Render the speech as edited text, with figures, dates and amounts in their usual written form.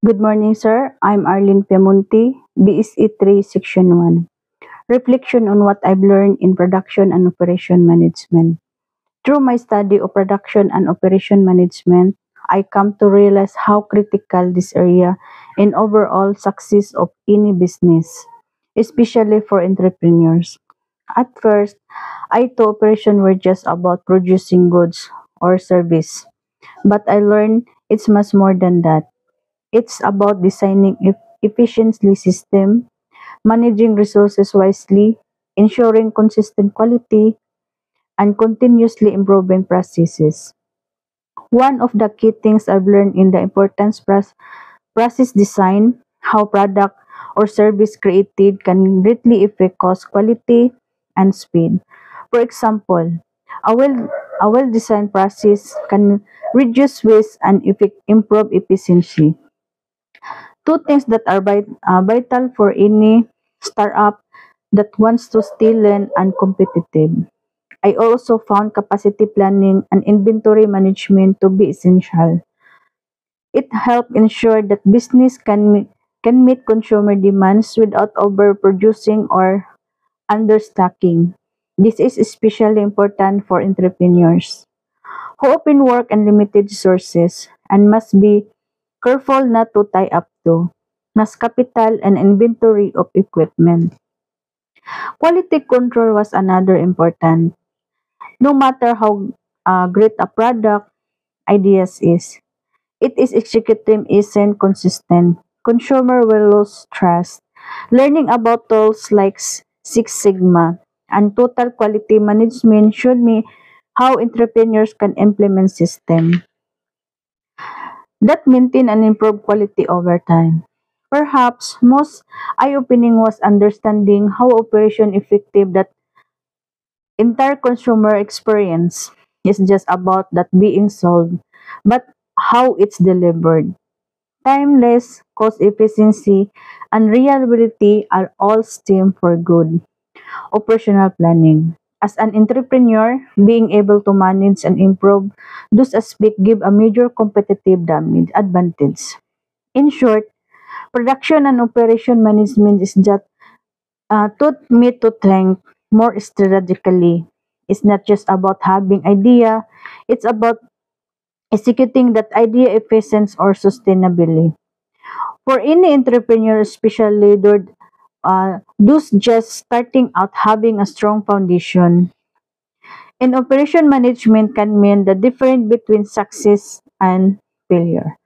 Good morning, sir. I'm Arlene Pemonte, BSE 3, Section 1. Reflection on what I've learned in production and operation management. Through my study of production and operation management, I come to realize how critical this area in overall success of any business, especially for entrepreneurs. At first, I thought operation were just about producing goods or service, but I learned it's much more than that. It's about designing efficiently system, managing resources wisely, ensuring consistent quality, and continuously improving processes. One of the key things I've learned in the importance process design, how product or service created can greatly affect cost, quality, and speed. For example, a well a well-designed process can reduce waste and improve efficiency. Two things that are vital for any startup that wants to stay lean and competitive. I also found capacity planning and inventory management to be essential. It helps ensure that business can meet consumer demands without overproducing or understocking. This is especially important for entrepreneurs who often work on limited resources and must be careful not to tie up to mass capital and inventory of equipment. Quality control was another important. No matter how great a product ideas is, it is executive isn't consistent. Consumer will lose trust. Learning about tools like Six Sigma and total quality management showed me how entrepreneurs can implement systems that maintain and improve quality over time. Perhaps most eye-opening was understanding how operation effective that entire consumer experience is just about that being sold, but how it's delivered. Timeless, cost efficiency, and reliability are all stem for good operational planning. As an entrepreneur, being able to manage and improve those aspects give a major competitive advantage. In short, production and operation management is just taught me to think more strategically. It's not just about having idea, it's about executing that idea efficiently or sustainably. For any entrepreneur, especially those just starting out, having a strong foundation in operation management can mean the difference between success and failure.